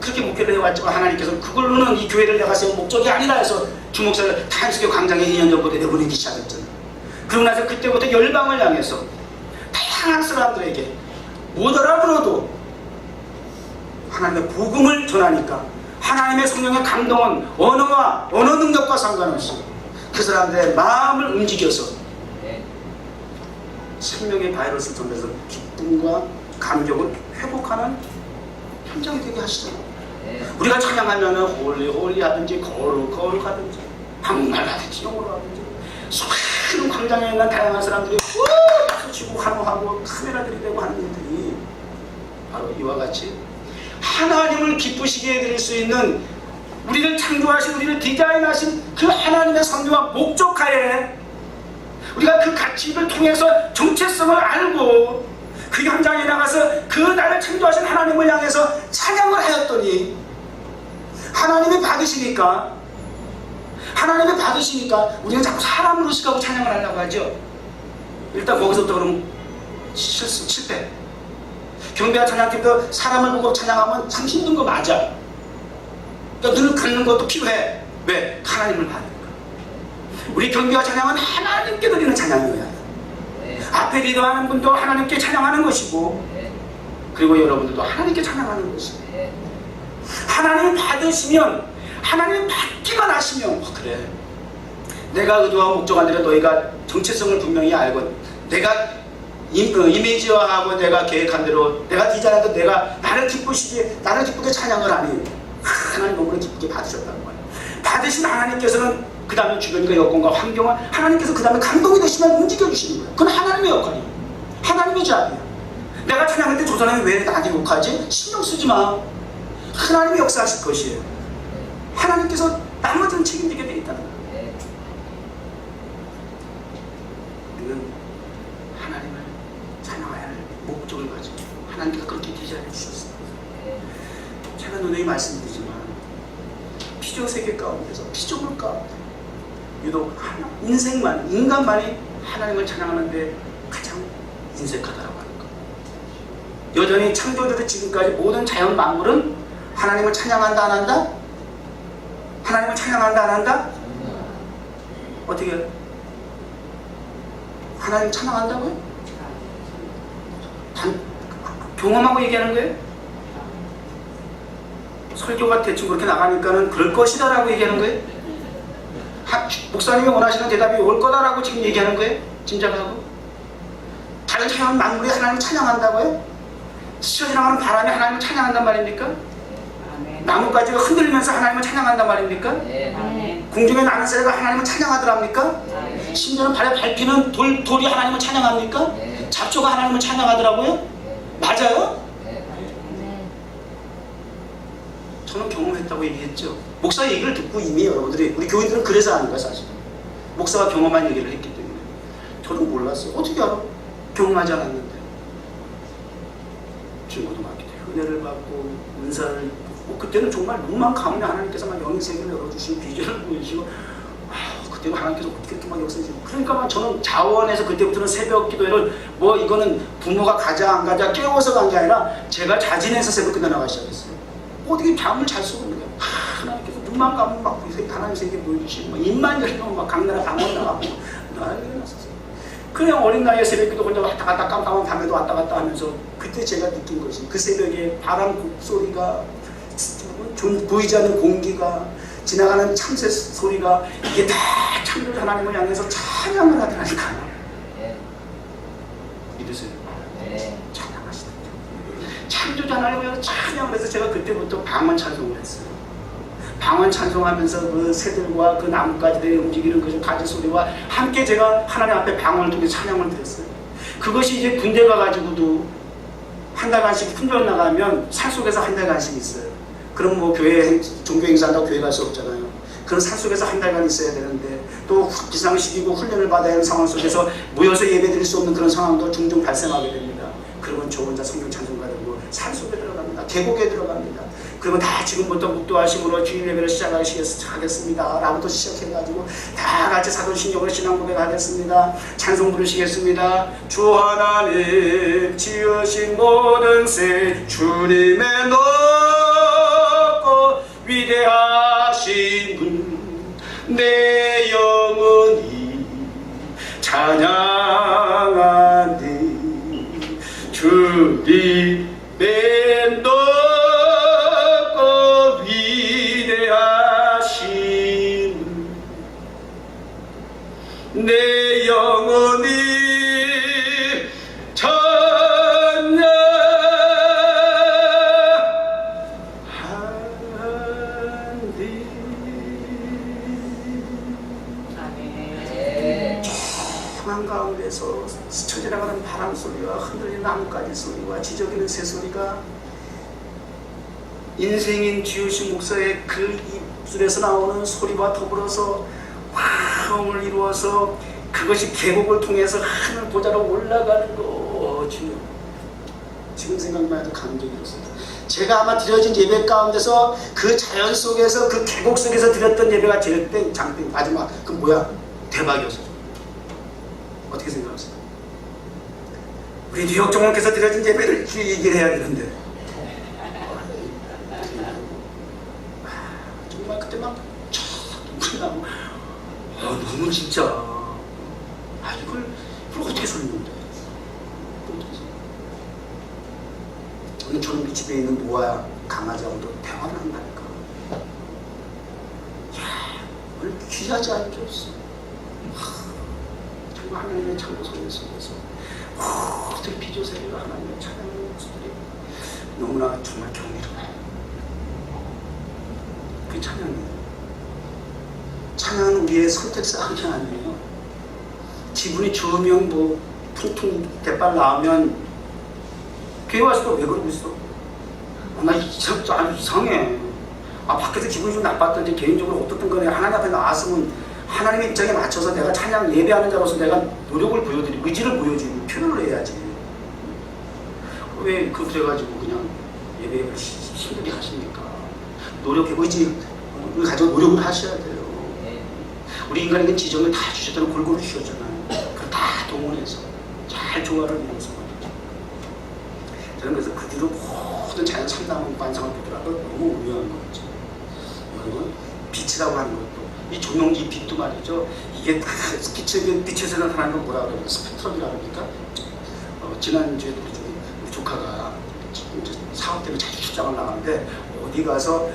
그렇게 목회를 해왔지만 하나님께서 그걸로는 이 교회를 내가 세운 목적이 아니라 해서 주목사를 타임스퀘어 광장에 2년 전부터 내보내기 시작했잖아요. 그러고 나서 그때부터 열방을 향해서 다양한 사람들에게 못 알아들어도 하나님의 복음을 전하니까 하나님의 성령의 감동은 언어와 언어 능력과 상관없이 그 사람들의 마음을 움직여서 생명의 바이러스를 통해서 기쁨과 감격을 회복하는 현장이 되게 하시잖아요. 우리가 찬양하면 홀리 하든지 거룩 하든지 한국말 하든지 영어로 하든지 수많은 광장에 있는 다양한 사람들이 박수 치고 환호하고 카메라들이 되고 하는 일들이 바로 이와 같이 하나님을 기쁘시게 해드릴 수 있는, 우리를 창조하신, 우리를 디자인하신 그 하나님의 섭리와 목적하에 우리가 그 가치를 통해서 정체성을 알고 그 현장에 나가서 그 나를 창조하신 하나님을 향해서 찬양을 하였더니 하나님이 받으시니까 우리는 자꾸 사람으로 시각하고 찬양을 하려고 하죠. 일단 거기서부터 그럼 실패. 경배와 찬양팀도 사람을 보고 찬양하면 참 힘든 거 맞아. 그러니까 눈을 감는 것도 필요해. 왜? 하나님을 받으니까. 우리 경배와 찬양은 하나님께 드리는 찬양이어야 돼. 앞에 리더하는 분도 하나님께 찬양하는 것이고, 그리고 여러분들도 하나님께 찬양하는 것이고, 하나님을 받으시면, 하나님 받기만 하시면, 그래, 내가 의도하고 목적한 대로 너희가 정체성을 분명히 알고, 내가 이미지화하고 내가 계획한 대로 내가 디자인한 대로 내가 나를 기쁘게 찬양을 하니 하나님 너무나 기쁘게 받으셨다는 거예요. 받으신 하나님께서는 그 다음에 주변과 여건과 환경을 하나님께서 그 다음에 감동이 되시면 움직여주시는 거예요. 그건 하나님의 역할이에요. 하나님의 자리예요. 내가 찬양할 때 저 사람이 왜 나한테 욕하지? 신경 쓰지 마. 하나님이 역사하실 것이에요. 하나님께서 나머지는 책임지게 되어 있다는 거예요. 우리는 하나님을 찬양해야 할 목적을 가지고 하나님께서 그렇게 디자인해 주셨어요. 제가 누누이 말씀드리지만 피조세계 가운데서 피조물 가운데 유독 인간만이 하나님을 찬양하는데 가장 인색하다라고 하는 것. 여전히 창조주로 지금까지 모든 자연 만물은 하나님을 찬양한다 안 한다? 하나님을 찬양한다 안 한다? 어떻게 해요? 하나님 찬양한다고요? 경험하고 얘기하는 거예요? 설교가 대충 그렇게 나가니까는 그럴 것이다 라고 얘기하는 거예요? 목사님이 원하시는 대답이 올 거다라고 지금 얘기하는 거예요? 짐작하고? 다른 자연 만물이 하나님을 찬양한다고요? 스쳐 지나가는 바람이 하나님을 찬양한단 말입니까? 나뭇가지가 흔들리면서 하나님을 찬양한단 말입니까? 공중에 나는 새가 하나님을 찬양하더랍니까? 심지어는 발에 밟히는 돌이 하나님을 찬양합니까? 잡초가 하나님을 찬양하더라고요? 맞아요? 저는 경험했다고 얘기했죠. 목사 얘기를 듣고 이미 여러분들이, 우리 교인들은 그래서 아는 거야 사실. 목사가 경험한 얘기를 했기 때문에. 저는 몰랐어요. 어떻게 알아? 경험하지 않았는데. 증거도 많게 되고 은혜를 받고 은사를, 그때는 정말 눈만 감으면 하나님께서만 영의 세계를 열어주시고 비전을 보여주시고, 그때는 하나님께서 어떻게 이렇게 막 역사해주시고, 그러니까 저는 자원에서 그때부터는 새벽 기도회를 이거는 부모가 가자 안 가자 깨워서 간 게 아니라 제가 자진해서 새벽 기도 나가기 시작했어요. 어떻게 잠을 잘 수가 있는 거야. 하나님께서 눈만 감으면 막 하나님 세계 보여주시고, 입만 열면 막 강나라 방언 나가고 난리가 났었어요. 그냥 어린 나이에 새벽기도 혼자 왔다 갔다 깜깜한 밤에도 왔다 갔다 하면서 그때 제가 느낀 것이 그 새벽에 바람 소리가 보이지 않는 공기가 지나가는 참새 소리가 이게 다 창조주 하나님을 향해서 찬양을 하더라니까요. 믿으세요? 찬양하시다. 창조주 하나님을 향해서 찬양을 해서 제가 그때부터 방언 찬송을 했어요. 방언 찬송하면서 그 새들과 그 나뭇가지들이 움직이는 그 가지 소리와 함께 제가 하나님 앞에 방언을 통해 찬양을 드렸어요. 그것이 이제 군대 가가지고도 한 달간씩 훈련 나가면 산속에서 한 달간씩 있어요. 그럼 뭐 교회 종교 행사한다고 교회 갈 수 없잖아요. 그런 산속에서 한 달간 있어야 되는데 또 비상식이고 훈련을 받아야 하는 상황 속에서 모여서 예배 드릴 수 없는 그런 상황도 종종 발생하게 됩니다. 그러면 저 혼자 성경 찬송가 들고 산속에 들어갑니다. 계곡에 들어갑니다. 그러면 다 지금부터 묵도하심으로 주일 예배를 시작하겠습니다 라부터 시작해가지고 다 같이 사도신경으로 신앙 고백하겠습니다. 찬송 부르시겠습니다. 주 하나님 지으신 모든 새 주님의 높고 위대하신 분 내 영혼이 찬양하니 주님의 높고 위대하신 내 영혼이 가운데서 스쳐 지나가는 바람 소리와 흔들리는 나뭇가지 소리와 지저귀는 새 소리가 인생인 지우신 목사의 그 입술에서 나오는 소리와 더불어서 화음을 이루어서 그것이 계곡을 통해서 하늘 보좌로 올라가는 거 지금 생각만 해도 감격이 들었습니다. 제가 아마 드려진 예배 가운데서 그 자연 속에서 그 계곡 속에서 드렸던 예배가 제일 장땡 마지막 그 뭐야 대박이었어요. 어떻게 생각하세요? 우리 뉴욕 종목께서 드려진 예배를 얘기를 해야겠는데 정말 그때 막 눈물이 나고 너무 진짜 이걸 어떻게 설명해? 저는 저런 집에 있는 노아 강아지하고도 대화를 한다니까. 오늘 귀하지 않겠어? 하나님의 창조 소리 속에서 모든 비조세계가 하나님의 찬양의 목소리 너무나 정말 경이로워요. 그 찬양이에요. 찬양은 우리의 선택사항이 아니에요. 기분이 좋으면 뭐 퉁퉁 대빨 나오면 교회 와서도 왜 그러고 있어? 나 이상해. 밖에서 기분이 좀 나빴던지 개인적으로 어떻든 간에 하나님 앞에 나왔으면 하나님의 입장에 맞춰서 내가 찬양 예배하는 자로서 내가 노력을 보여드리고 의지를 보여주고 표현을 해야지. 왜 그래가지고 그냥 예배를 힘들게 하십니까? 노력해 의지를 가지고 노력을 하셔야 돼요. 우리 인간에게 지정을 다 주셨잖아요. 골고루 주셨잖아요. 그걸 다 동원해서 잘 조화를 이루어서 저는 그래서 그 뒤로 모든 자연 상담 관상을 보더라도 너무 우려한 거죠. 여러분 빛이라고 하는 것도 이 조명기 빛도 말이죠. 이게 다 빛에서는 하나님을 뭐라 그러죠? 스펙트럼이라고 그러니까 지난주에 우리 조카가 사업 때문에 자주 출장을 나가는데 어디 가서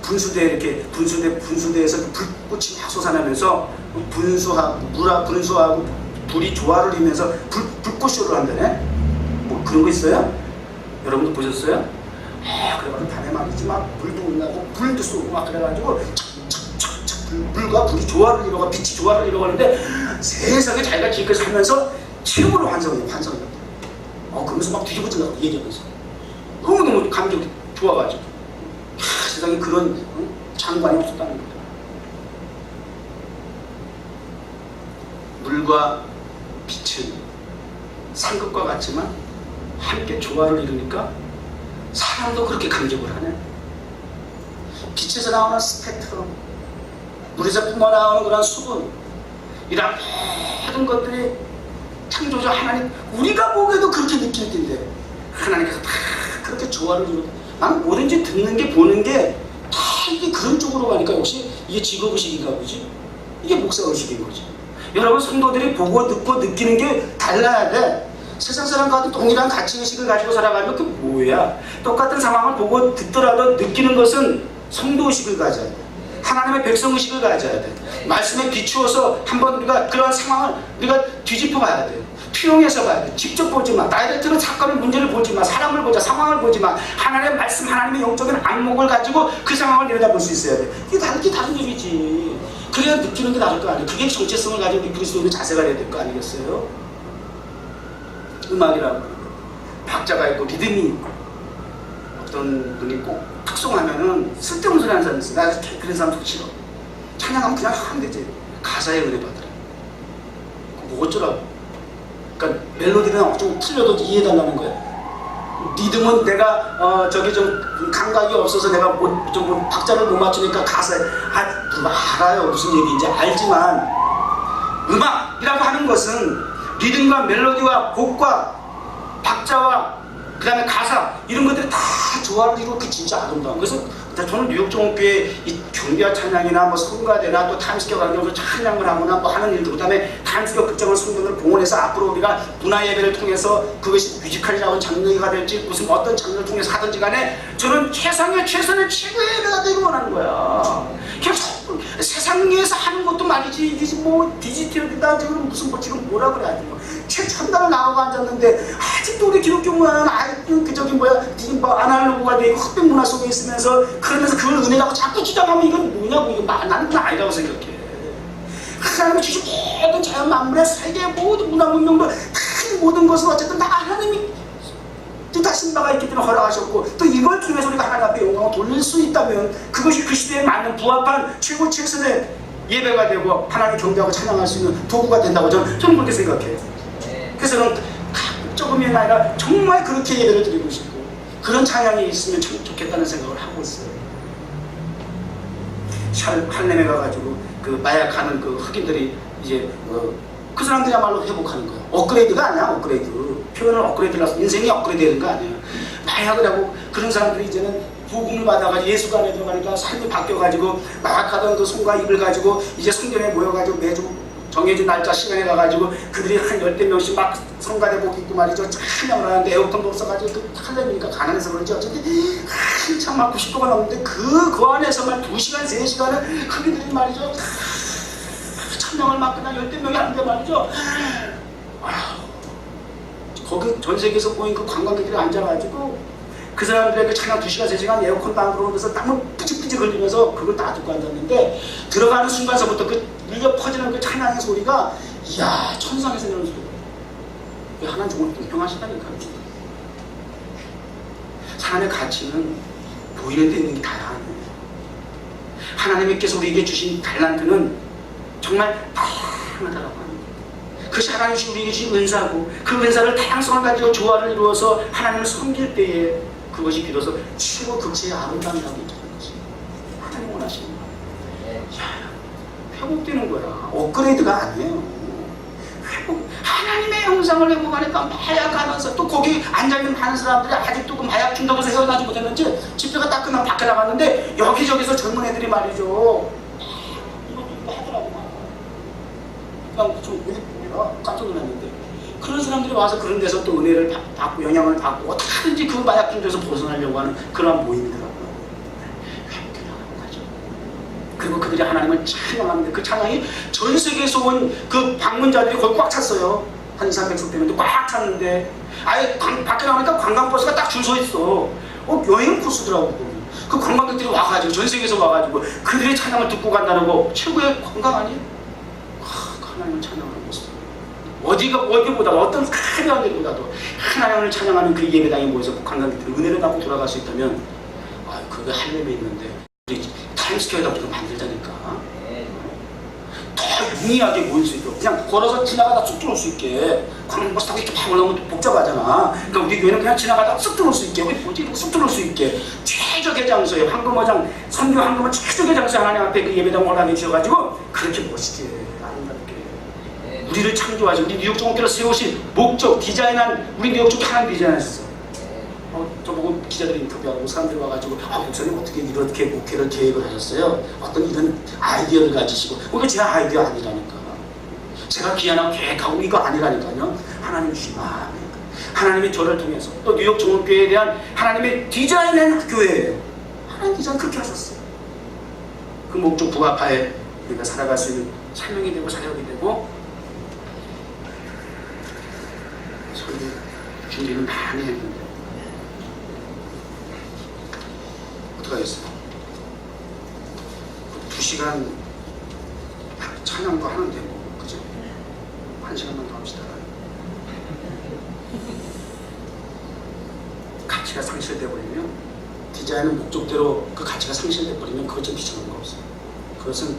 분수대 이렇게 분수대에서 그 불꽃이 막 솟아나면서 분수하고 불이 조화를 이루면서 불꽃쇼를 한다네. 뭐 그런 거 있어요? 여러분도 보셨어요? 그래가지고 밤에 말이지 막 불도 올라고 불도 쏘고 막 그래가지고 불과 불이 조화를 이루고 빛이 조화를 이루어가는데 세상에 자기가 지금까지 살면서 최고로 환상이에요. 그러면서 막 뒤집어진다고 얘기하면서 너무너무 감격이 좋아가지고 세상에 그런 장관이 없었다는 거죠. 물과 빛은 상극과 같지만 함께 조화를 이루니까 사람도 그렇게 감격을 하네. 빛에서 나오는 스펙트럼, 물에서 뿜어나오는 그런 수분, 이런 모든 것들이 창조주 하나님, 우리가 보기에도 그렇게 느낄 텐데 하나님께서 다 그렇게 조화를 이루고, 나는 뭐든지 듣는 게 보는 게 다 이게 그런 쪽으로 가니까 역시 이게 직업의식인가 보지? 이게 목사의식인 거지. 여러분 성도들이 보고 듣고 느끼는 게 달라야 돼. 세상 사람과도 동일한 가치의식을 가지고 살아가면 그게 뭐야? 똑같은 상황을 보고 듣더라도 느끼는 것은 성도의식을 가져야 돼. 하나님의 백성의식을 가져야 돼. 말씀에 비추어서 한번 우리가 그러한 상황을 우리가 뒤집어 봐야 돼. 투영해서 봐야 돼. 직접 보지 마. 다이렉트로 사건의 문제를 보지 마. 사람을 보자. 상황을 보지 마. 하나님의 말씀, 하나님의 영적인 안목을 가지고 그 상황을 내려다볼 수 있어야 돼. 이게 다른 일이지. 그래야 느끼는 게 나을 거 아니에요. 그게 정체성을 가지고 우리 그리스도인의 자세가 돼야 될 거 아니겠어요? 음악이라고 박자가 있고 리듬이 있고 어떤 분이 꼭 특송하면은 쓸데없는 소리 하는 사람이 있어. 나 그런 사람 좀 싫어. 찬양하면 그냥 하면 되지. 가사에 은혜 받으라. 뭐 어쩌라고. 그러니까 멜로디는 좀 틀려도 이해해달라는 거야. 리듬은 내가 좀 감각이 없어서 내가 좀 박자를 못 맞추니까 가사에 알아요. 무슨 얘기인지 알지만 음악이라고 하는 것은 리듬과 멜로디와 곡과 박자와 그 다음에 가사 이런 것들이 다 조화를 이루고 그 진짜 아름다운. 그래서 저는 뉴욕 종교회 이 경비와 찬양이나 뭐 성가대나 또 타임스퀘어 광장에서 찬양을 하거나 뭐 하는 일들, 그 다음에 타임스퀘어 극장을 성도들 봉헌해서 앞으로 우리가 문화 예배를 통해서 그것이 뮤지컬이라고 장르가 될지 무슨 어떤 장르를 통해서 하든지 간에 저는 최선의 최고의 예배가 되길 원하는 거야. 그냥 세상에서 하는 것도 말이지 이게 뭐 디지털이다 지금 무슨 뭐 지금 뭐라 그래야 돼. 최첨단을 나가고 앉았는데 아직도 우리 기독교 문화는 그 저기 뭐야 뭐 아날로그가 되고 흑백 문화 속에 있으면서 그러면서 그걸 은혜라고 자꾸 주장하면 이건 뭐냐고. 이거 나는 그건 아니라고 생각해. 하나님이 주신 모든 자연 만물의 세계 모든 문화 문명도 큰 모든 것은 어쨌든 다 하나님이 뜻하신 바가 있기 때문에 허락하셨고 또 이걸 통해서 우리가 하나님 앞에 영광을 돌릴 수 있다면 그것이 그 시대에 맞는 부합한 최고 최선의 예배가 되고 하나님 경배하고 찬양할 수 있는 도구가 된다고 저는 그렇게 생각해요. 그래서 저는 조금이 아니라 정말 그렇게 예배를 드리고 싶고 그런 찬양이 있으면 참 좋겠다는 생각을 하고 있어요. 할렘에 가가지고 그 마약하는 그 흑인들이 이제 그 사람들이야말로 회복하는 거예요. 업그레이드가 아니야. 업그레이드 표현을 업그레이드라서 인생이 업그레이드 되는 거 아니에요. 마약을 하고 그런 사람들이 이제는 복음을 받아가지고 예수가 안에 들어가니까 삶이 바뀌어가지고 마약하던 그 손과 입을 가지고 이제 성전에 모여가지고 매주 정해진 날짜 시간에 가가지고 그들이 한 10대 명씩 막 성가대복 입고 말이죠. 찬양을 하는데 에어컨도 없어가지고 그 할렘이니까 가난해서 그런지 어쨌든 한참 막 90도가 넘는데 그 안에서만 2시간 3시간을 흑인들이 말이죠. 찬양을 막 그냥 10대 명이 하는데 말이죠. 거기 전 세계에서 모인 그 관광객들이 앉아가지고 그 사람들의 그 찬양 2시간 3시간 에어컨도 안 들어오면서 땀을 뿌직뿌직 흘리면서 그걸 다 듣고 앉았는데 들어가는 순간서부터 그 밀려 퍼지는 그 찬양의 소리가 이야 천상에서 내는 소리가 하나님 정말 공평하시다니까. 사람의 가치는 보이는 데 있는 게 다양해. 하나님께서 우리에게 주신 달란트는 정말 다양하다라고 합니다. 그것이 하나님이 우리에게 주신 은사고 그 은사를 다양성을 가지고 조화를 이루어서 하나님을 섬길 때에 그것이 비로소 최고 극치의 아름다움이라고 얘기하는 것입니다. 하나님 원하시는 거예요. 회복되는 거야. 업그레이드가 아니에요. 회복. 하나님의 형상을 회복하니까 마약하면서 또 거기 앉아있는 많은 사람들이 아직도 그 마약 중독에서 헤어나지 못했는지 집회가 딱 끝나면 밖에 나갔는데 여기저기서 젊은 애들이 말이죠. 이거 하더라고. 그냥 좀 뭐야 깜짝 놀랐는데 그런 사람들이 와서 그런 데서 또 은혜를 받고 영향을 받고 어떻게든지 그 마약 중독에서 벗어나려고 하는 그런 모임이더라고요. 그리고 그들이 하나님을 찬양하는데 그 찬양이 전 세계에서 온 그 방문자들이 거의 꽉 찼어요. 한 200~300석 되는데 꽉 찼는데 아예 밖에 나오니까 관광버스가 딱 줄 서 있어. 여행 코스더라고. 그 관광객들이 와가지고 전 세계에서 와가지고 그들의 찬양을 듣고 간다는 거 최고의 관광 아니에요? 하나님을 찬양하는 모습. 어디보다도 어떤 화려한 데보다도 하나님을 찬양하는 그 예배당에 모여서 관광객들이 은혜를 받고 돌아갈 수 있다면 그게 할렘에 있는데 타임스퀘어에다 우리가 만들자니까 더 용이하게 모일 수 있도록 그냥 걸어서 지나가다 쑥 들어올 수 있게 관광버스 타고 이렇게 막 올라오면 복잡하잖아. 그러니까 우리 교회는 그냥 지나가다 쑥 들어올 수 있게 쑥 들어올 수 있게 최적의 장소에 황금어장 선교 황금은 최적의 장소에 하나님 앞에 그 예배당 올라가게 지어가지고 그렇게 멋있게 아름답게 우리를 창조하신 우리 뉴욕 종교를 세우신 목적 디자인한 우리 뉴욕 종교 하나님 디자인하셨어. 저보고 기자들이 인터뷰하고 사람들이 와가지고 목사님 어떻게 이렇게 목회를 계획을 하셨어요? 어떤 이런 아이디어를 가지시고 그게 제 아이디어 아니라니까. 제가 기한하고 계획하고 이거 아니라니까요. 하나님 주신 마음에 하나님이 저를 통해서 또 뉴욕 종합교회에 대한 하나님의 디자인한 교회예요. 하나님 디자인 그렇게 하셨어요. 그 목적 부합하에 우리가 살아갈 수 있는 설명이 되고 사역이 되고 설교 준비를 많이 했는데 어떡하겠어요? 2시간 찬양도 하는데 뭐 그죠? 1시간만 더 합시다. 가치가 상실돼 버리면 디자인은 목적대로 그 가치가 상실돼 버리면 그것 좀 비참한 거 없어요. 그것은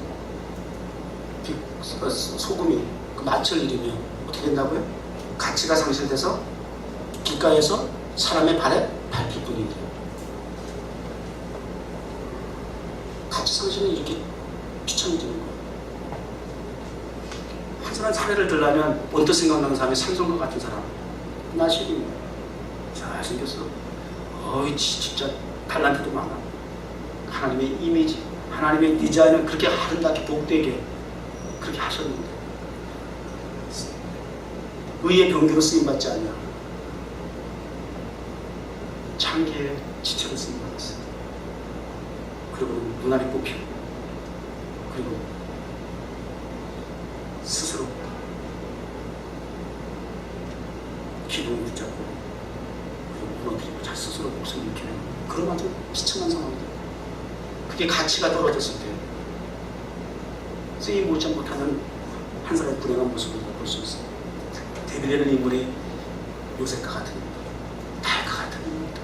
소금이 그 마철 잃으면 어떻게 된다고요? 가치가 상실돼서 길가에서 사람의 발에 밟힐 뿐이에요. 가치 상실은 이렇게 비참해지는 거예요. 한 사람 사례를 들려면 언뜻 생각나는 사람이 삼성과 같은 사람. 나시기 잘생겼어. 어이 진짜 탤런트도 많아. 하나님의 이미지, 하나님의 디자인은 그렇게 아름답게 복되게 그렇게 하셨는데 의의 병기로 쓰임받지 않냐. 창기의 지체로 쓰임받았어요. 그리고 눈알이 뽑히고 그리고 스스로 기둥을 붙잡고 그리고 무너뜨리고 자 스스로 목숨을 잃게 되는 그런 아주 비참한 상황이에요. 그게 가치가 떨어졌을 때 쓰임 못지 못하는 한 사람의 불행한 모습을 볼 수 있어요. 데빌이라는 인물이 요셉과 같은 인물, 달과 같은 인물입니다.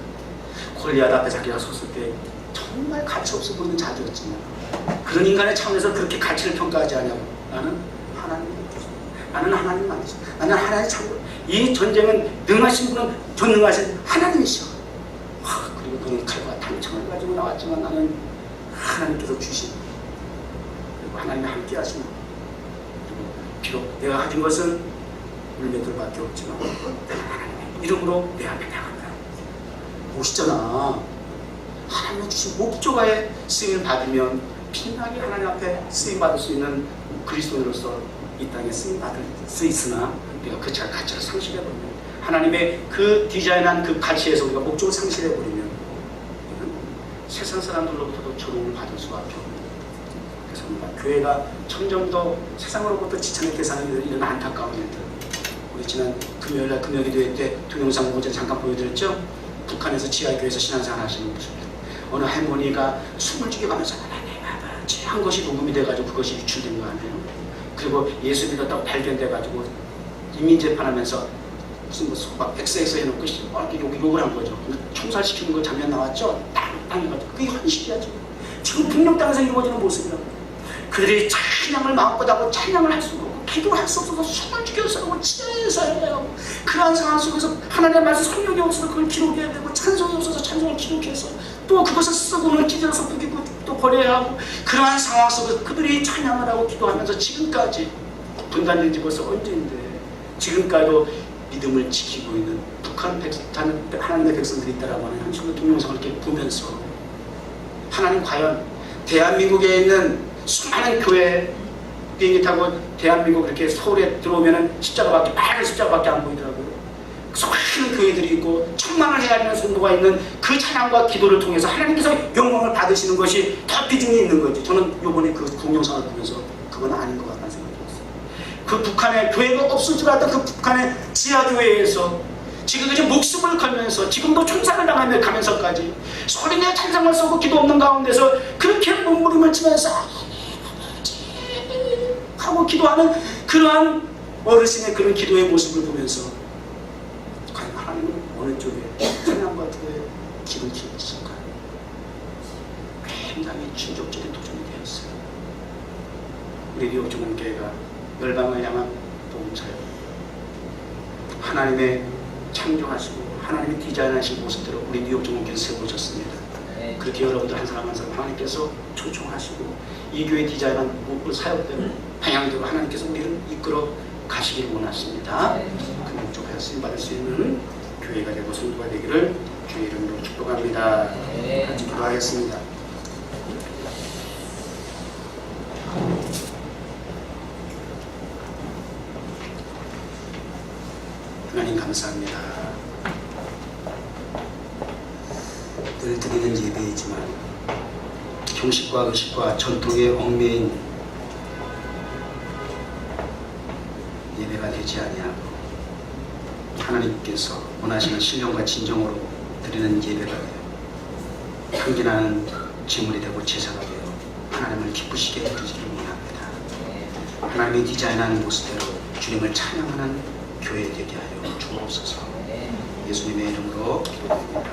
골리앗 앞에 자기가 섰을 때 정말 가치 없어 보이는 자주였지만 그런 인간의 차원에서 그렇게 가치를 평가하지 않냐고. 나는 하나님 만드신 나는 하나님의 참고 이 전쟁은 능하신 분은 전능하신 하나님이시여. 그리고 그는 칼과 단창을 가지고 나왔지만 나는 하나님께서 주신 그리고 하나님이 함께 하시는 그리고 비록 내가 가진 것은 물매들밖에 없지만 하나님의 이름으로 내 앞에 나간다. 멋있잖아. 하나님이 주신 목조가에 쓰임을 받으면 빛나게 하나님 앞에 쓰임받을 수 있는 그리스도인으로서 이 땅에 쓰임받을 수 있으나 우리가 그 가치를 상실해버리면 하나님의 그 디자인한 그 가치에서 우리가 목적을 상실해버리면 세상 사람들로부터도 조롱을 받을 수밖에 없는. 그래서 우리가 교회가 점점 더 세상으로부터 지창의 대상이 되는 이런 안타까운 일들. 우리 지난 금요일날 금요기도회 때 동영상 보고 잠깐 보여드렸죠. 북한에서 지하교회에서 신앙생활 하시는 모습들. 어느 할머니가 숨을 죽여가면서 한 것이 녹음이 돼가지고 그것이 유출된 거 아니에요. 그리고 예수 믿었다고 발견돼가지고 인민재판하면서 무슨 막 엑스에서 해놓고 이렇게 욕을 한 거죠. 총살시키는 거 장면 나왔죠. 땅 해가지고 그게 현실이야 지금 북녘 땅에서 이루어지는 모습이라고. 그들이 찬양을 마음껏 하고 찬양을 할 수가 없고 기도를 할 수 없어서 숨을 죽여서 하고 치료해서 해야 하고 그러한 상황 속에서 하나님의 말씀 성령이 없어서 그걸 기록해야 되고 찬송이 없어서 찬송을 기록해서 또 그것을 쓰고는 찢어서 뿌리고 또 버려야 하고 그러한 상황 속에서 그들이 찬양을 하고 기도하면서 지금까지 분단된 지 벌써 언제인데 지금까지도 믿음을 지키고 있는 북한 하나님의 백성들이 있다라고 하는 현실의 동영상을 이렇게 보면서 하나님 과연 대한민국에 있는 수많은 교회 비행기 타고 대한민국 이렇게 서울에 들어오면은 십자가밖에 빨간 십자가밖에 안 보이더라고요. 수많은 교회들이 있고 천만을 헤아리는 성도가 있는 그 찬양과 기도를 통해서 하나님께서 영광을 받으시는 것이 더 비중이 있는 거지. 저는 이번에 그 동영상을 보면서 그건 아닌 것 같다는 생각이 들었어요. 그 북한의 교회가 없을 줄 알았던 그 북한의 지하교회에서 지금까지 목숨을 걸면서 지금도 총살을 당하며 가면서까지 소리내 찬송을 쏘고 기도 없는 가운데서 그렇게 몸부림을 치면서 하고 기도하는 그러한 어르신의 그런 기도의 모습을 보면서 과연 하나님은 어느 쪽에 찬양과 기도에 기를 기울이실까요? 굉장히 충격적인 도전이 되었어요. 우리 뉴욕 종합교회가 열방을 향한 복음사역, 하나님의 창조하시고 하나님의 디자인하신 모습대로 우리 뉴욕 종합교회 세워졌습니다. 그렇게 여러분들 한 사람 한 사람 하나님께서 초청하시고 이 교회 디자인한 사역대로 방향대로 하나님께서 우리를 이끌어 가시기를 원하십니다. 그 목적하여 쓰임받을 수 있는 교회가 되고 성도가 되기를 주의 이름으로 축복합니다. 같이 기도하겠습니다. 하나님 감사합니다. 늘 드리는 예배이지만 형식과 의식과 전통에 얽매인 예배가 되지 아니하고 하나님께서 원하시는 신령과 진정으로 드리는 예배가 되어 향기나는 제물이 되고 제사가 되어 하나님을 기쁘시게 드리기를 원합니다. 하나님이 디자인한 모습대로 주님을 찬양하는 교회 되게 하여 주옵소서. 예수님의 이름으로 기도드립니다.